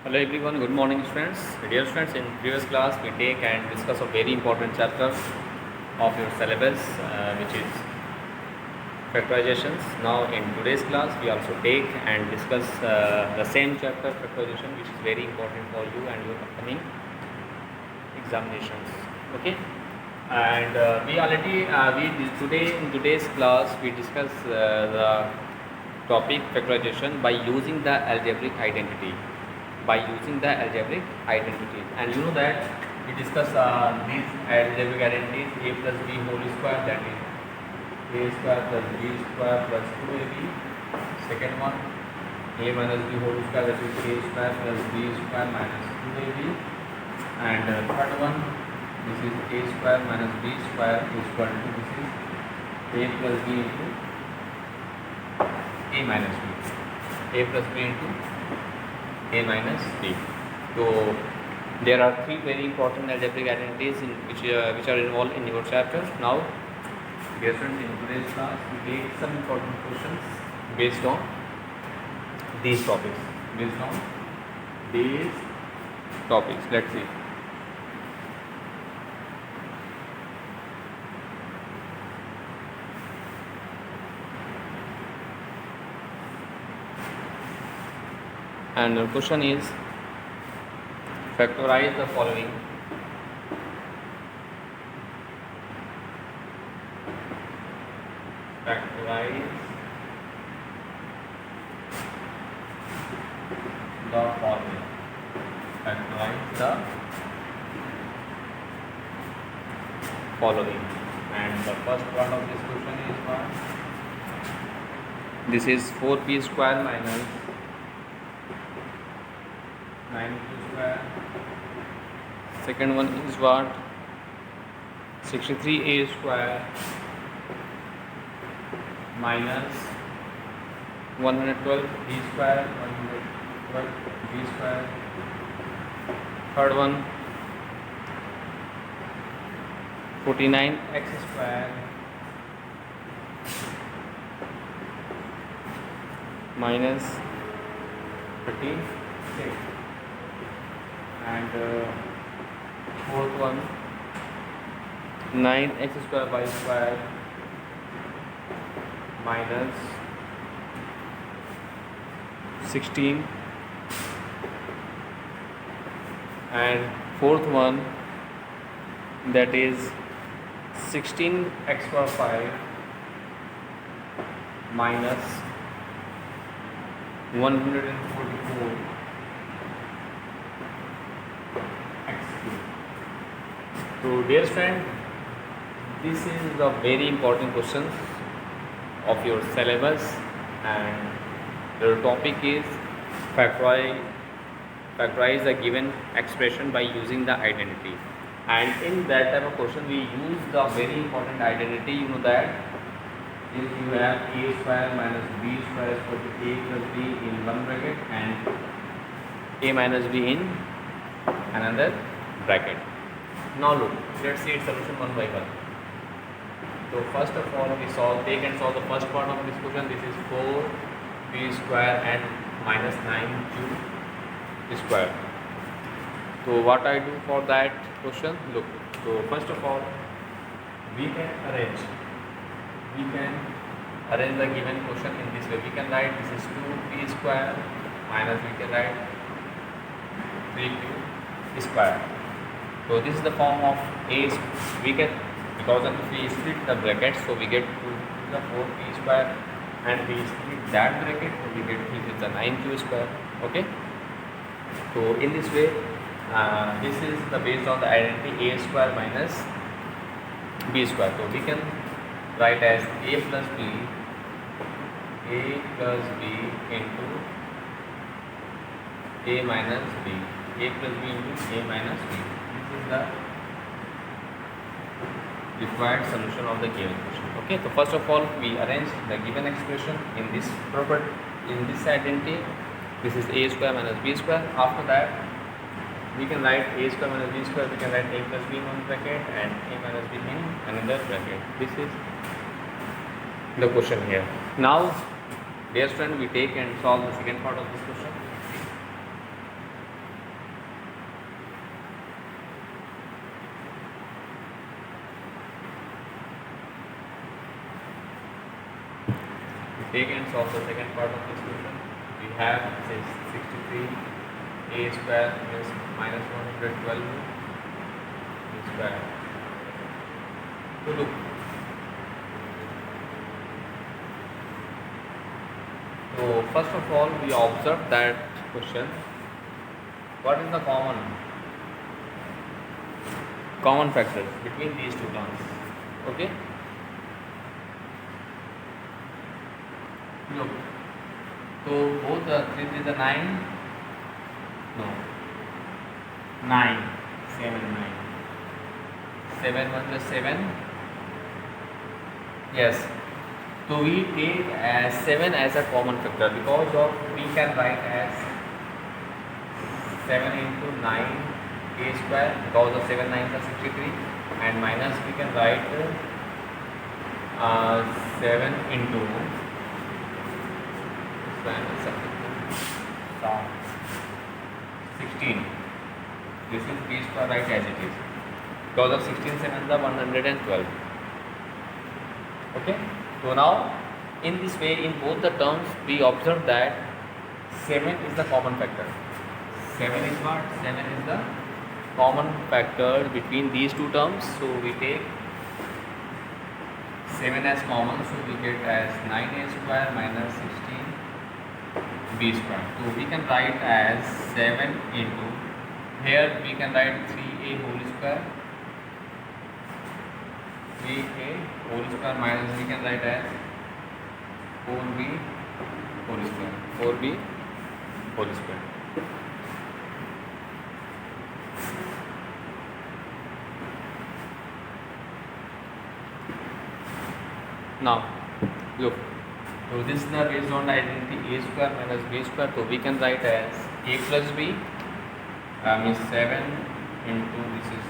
Hello everyone, good morning students. Dear students, in previous class we take and discuss a very important chapter of your syllabus which is factorizations. Now in today's class we also take and discuss the same chapter factorization, which is very important for you and your upcoming examinations. Okay, and we already today in today's class we discuss the topic factorization by using the algebraic identity. And you know that we discuss these algebraic identities: a plus b whole square, that is a square plus b square plus 2ab. Second one, a minus b whole square, that is a square plus b square minus 2ab. And third one, this is a square minus b square is equal to, this is a plus b into a minus b, a plus b into a minus b. So there are three very important algebraic identities which are involved in your chapter. Now, dear students, in today's class we take some important questions based on these topics. Let's see. And the question is, factorize the following. Factorize the following. And the first part of this question is what? This is 4p square minus 9q square. Second one is what? 63a square minus 112b square, 112b square. Third one, 49x square minus 36. And fourth one, 9x square y square minus 16. And fourth one, that is 16x square 5 minus 144 x cube. So dear friend, this is the very important question of your syllabus, and the topic is factorize a given expression by using the identity. And in that type of question we use the very important identity. You know that if you have a square minus b square is equal to a plus b in one bracket and a minus b in another bracket. Now look, let's see its solution one by one. So first of all, we solve the first part of this question. This is 4b square and minus 9q square. So what I do for that question? Look, so first of all, we can arrange the given question in this way. We can write this is 2p square minus, we can write 3q square. So this is the form of a. We get, because of if we split the bracket, so we get to the 4p square, and we split that bracket, so we get this is the 9q square. Okay. So in this way, this is the based on the identity a square minus b square. So we can write as a plus b into a minus b, a plus b into a minus b. This is the required solution of the given question. Okay, so first of all we arrange the given expression in this identity. This is a square minus b square. After that we can write a square minus b square. We can write a plus b in one bracket and a minus b in another bracket. This is the question here. Now, dear student, we take and solve the second part of this question. take and solve the second part of this question. We have say 63 a square is minus 112 b square. So look, so first of all we observe that question. What is the common factors between these two terms? Okay. Look. So both the 3 is the 9. No. 9. 7 9. 7 1 is 7. Yes. So we take as 7 as a common factor because of we can write as 7 into 9 a square because of 7 9 is 63 and minus we can write 7 into 16. This is b square, right, as it is because of 16 7 the 112. Okay. So now in this way in both the terms we observe that 7 is the common factor. 7 is what? 7 is the common factor between these two terms. So we take 7 as common, so we get as 9a square minus 16 b square. So we can write as 7 into, here we can write 3a whole square, 3a whole square minus we can write as 4b whole square, 4b whole square. Now look, so this is the based on the identity a square minus b square, so we can write as a plus b means 7 into this is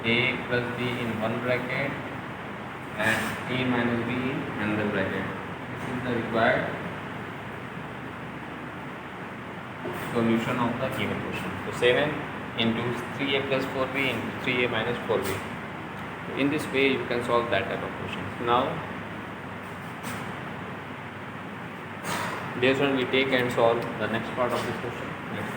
a plus b in one bracket and a minus b in another bracket. This is the required solution of the given question. So 7 into 3a plus 4b into 3a minus 4b. So in this way you can solve that type of questions. Now based on we take and solve the next part of this question. Next.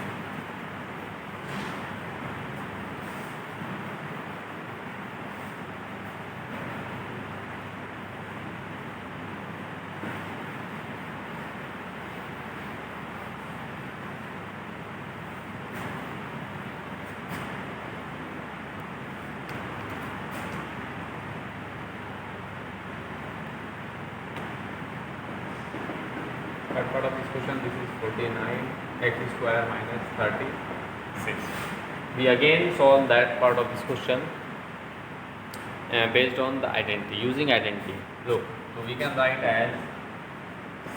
Third part of this question, this is 49 x square minus 36. We again solve that part of this question based on the identity, using identity. Look, so we can write as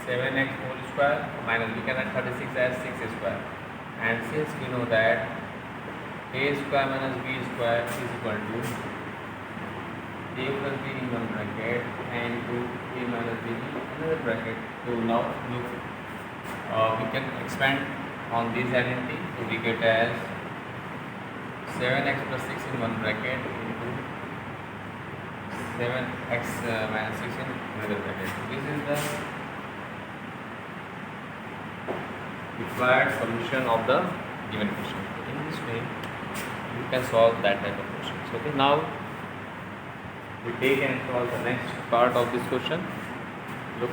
7x whole square minus we can write 36 as 6 square, and since we know that a square minus b square is equal to a plus b in one bracket and to a minus b in another bracket. So now look, we can expand on this identity. So we get as 7x plus 6 in one bracket into 7x minus 6 in another bracket. So this is the required solution of the given question. In this way you can solve that type of questions. Okay, now we take and solve the next part of this question. Look,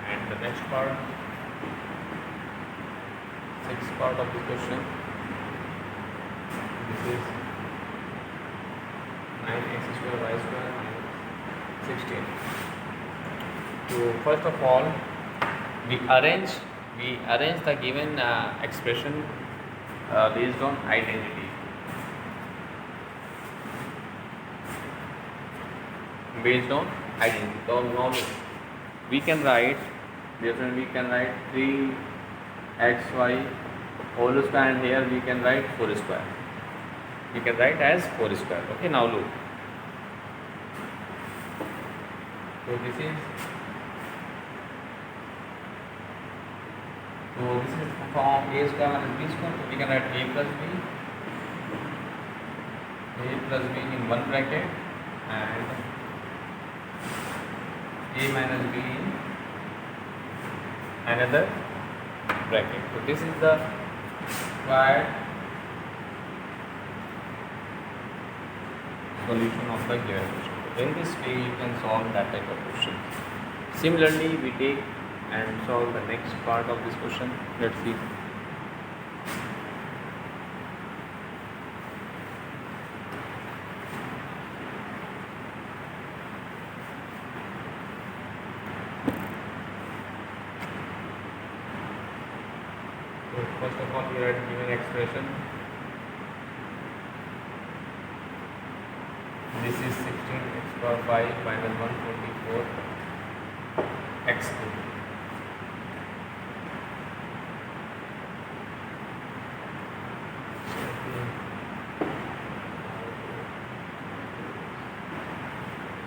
and the next part, sixth part of this question. This is 9x square y square minus 16. So first of all we arrange the given expression based on identity. So now we can write 3xy whole square, and here we can write 4 square. We can write as 4 square. Okay, now look. So this is from a square minus b square. So we can write a plus b in one bracket and a minus b in another bracket. So this is the required solution of the given question. In this way you can solve that type of question. Similarly, we take and solve the next part of this question. Let's see. So first of all, we are given expression. This is 16x power 5 minus 124 x cube.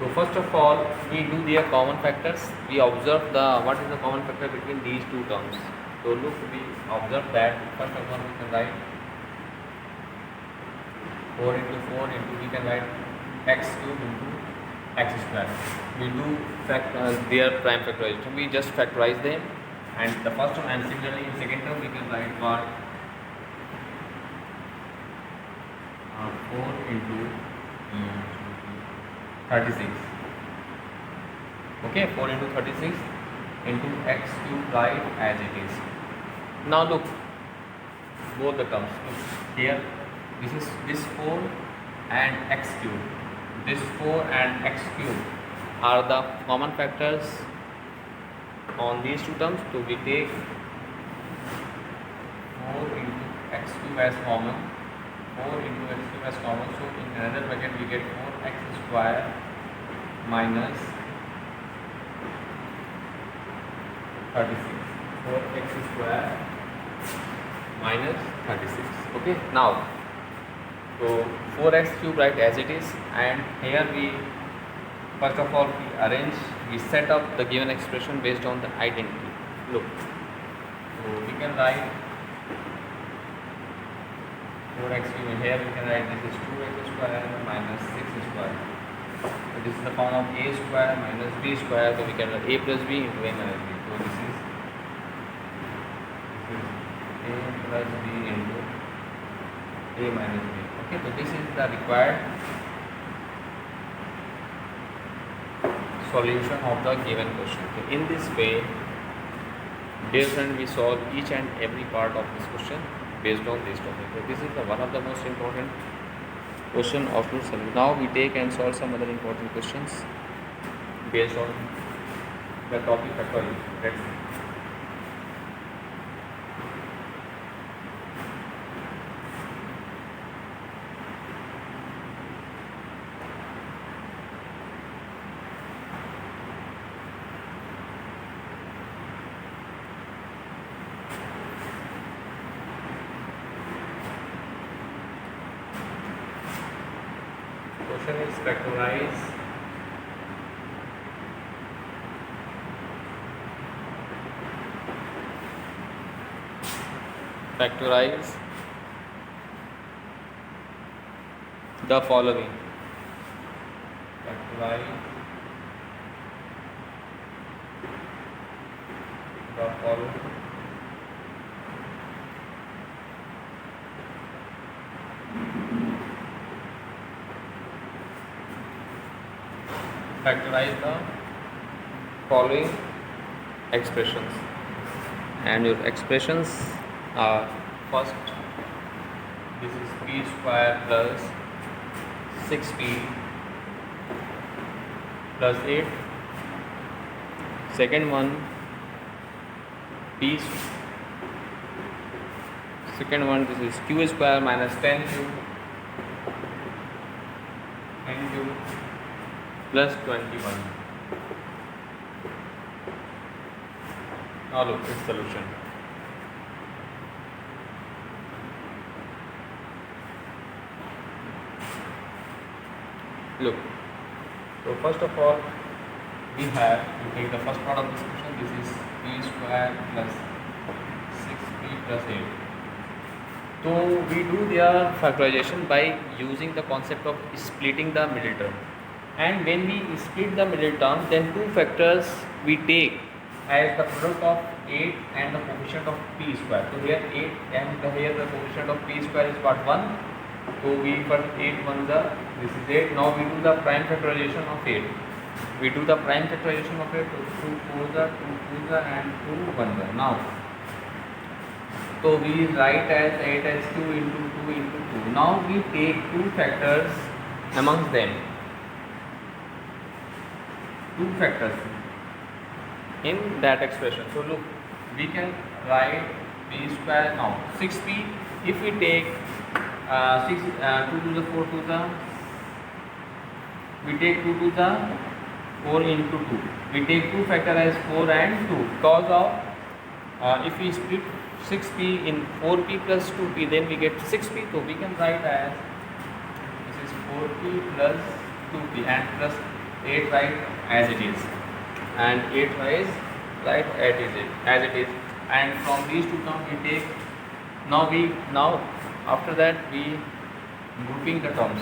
So first of all, we do their common factors. We observe what is the common factor between these two terms. So look, we observe that first of all we can write 4 into 4 into we can write x cube into x square. We do their prime factorization. We just factorize them, and the first one, and similarly in second term we can write for 4 into 36. Okay, 4 into 36 into x cube, right as it is. Now look, both the terms. Look here, this 4 and x cube. This 4 and x cube are the common factors on these two terms. So we take 4 into x cube as common. 4 into x cube as common. So in another bracket we get 4x square minus 36. 4x square minus 36. Okay, now so 4x cube right as it is, and here we first of all we set up the given expression based on the identity. Look, so we can write 4x cube, and here we can write this is 2x square minus 6 square. So this is the form of a square minus b square. So we can write a plus b into a minus b. So this is a plus b into a minus b. Okay, so this is the required solution of the given question. So in this way, dear friend, we solve each and every part of this question based on this topic. So this is one of the most important question of root solving. Now we take and solve some other important questions based on the topic factorial. Let's see. Question is factorize the following. Factorize the following. Factorize the following expressions, and your expressions are first, this is p square plus 6p plus 8. Second one, second one, this is q square minus 10q plus 21. Now look, its solution. Look, so first of all we have to take the first part of this question. This is p square plus 6p plus 8. So we do their factorization by using the concept of splitting the middle term. And when we split the middle term, then two factors we take as the product of 8 and the coefficient of p square. So here 8 and here the coefficient of p square is what, 1. So we first 8 1 the, this is 8. Now we do the prime factorization of 8. We do the prime factorization of 8. So 2 4 the, 2 2 the and 2 1 the. Now, so we write as 8 as 2 into 2 into 2. Now we take two factors amongst them. Two factors in that expression. So look, we can write p square now 6p. If we take 2 to the 4 to the, we take 2 to the 4 into 2. We take two factor as 4 and 2 because of if we split 6p in 4p plus 2p, then we get 6p. So we can write as this is 4p plus 2p and plus 8 right as it is, and 8 is right as it is, and from these two terms we take, now after that we grouping the terms,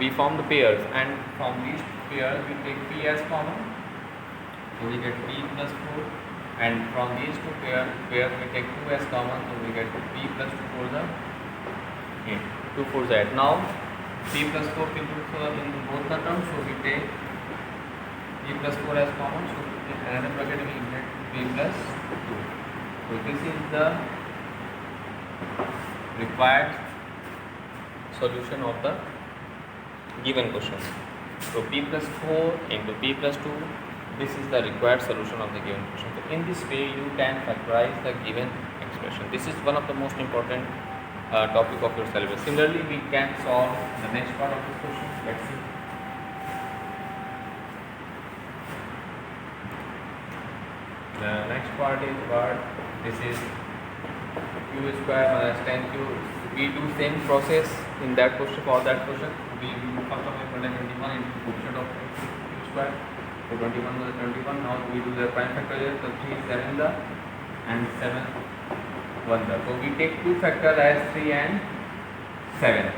we form the pairs, and from these pairs we take p as common, so we get p plus 4, and from these two pairs we take 2 as common, so we get p plus 2 for the 8, 2 4 is 8. Now p plus 4 p plus 4 in both the terms, so we take p plus 4 as common, so in another bracket we get p plus 2. So this is the required solution of the given question. So p plus 4 into p plus 2, this is the required solution of the given question. So in this way you can factorize the given expression. This is one of the most important topic of your syllabus. Similarly, we can solve the next part of this question. Let's see. The next part is what? This is q square minus 10q. We do same process in that question. For that question, we do first of all 21 into coefficient of q square. So 21 was 21. Now we do the prime factorial. So 3 is 7 the and 7 1 the. So we take two factor as 3 and 7.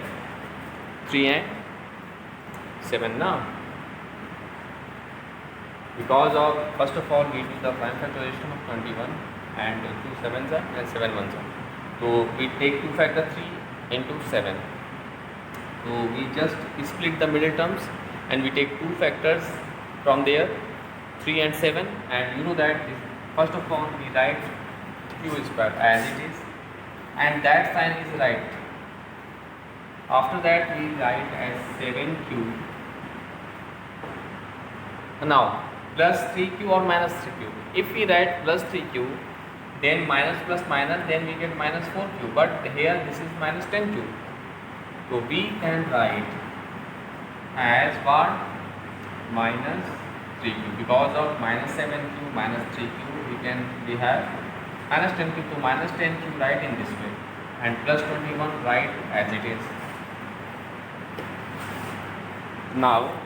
3 and 7 now. Because of, first of all, we do the prime factorization of 21 and 2 7s and 7 1s. So we take two factor 3 into 7. So we just split the middle terms and we take two factors from there, 3 and 7, and you know that this, first of all we write q square as it is, and that sign is right. After that we write as 7q. Now plus 3q or minus 3q. If we write plus 3q, then minus plus minus, then we get minus 4q. But here this is minus 10q. So we can write as what? Minus 3q. Because of minus 7q, minus 3q, we have minus 10q. So minus 10q write in this way, and plus 21 write as it is. Now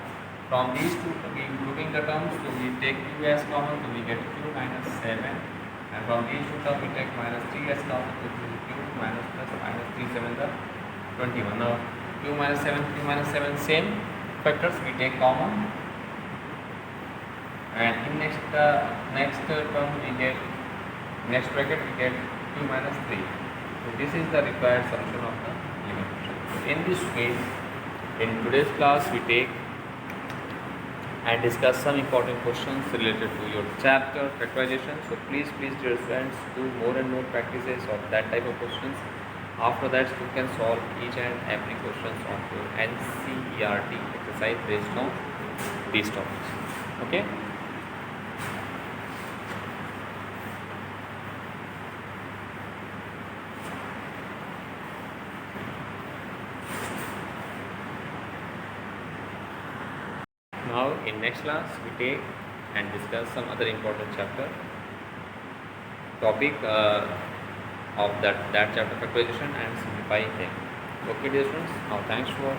from these two, we grouping the terms, so we take q as common, so we get q minus 7, and from these two terms we take minus 3 as common, so q minus plus minus 3 7 the 21. Now q minus 7 same factors we take common, and in next term we get, next bracket we get q minus 3. So this is the required solution of the given question. So in this way, in today's class we take and discuss some important questions related to your chapter factorization. So please dear friends, do more and more practices of that type of questions. After that you can solve each and every questions on your NCERT exercise based on these topics. Okay. Now in next class we take and discuss some other important chapter topic of that chapter, factorization and simplifying them. Okay dear students, now thanks for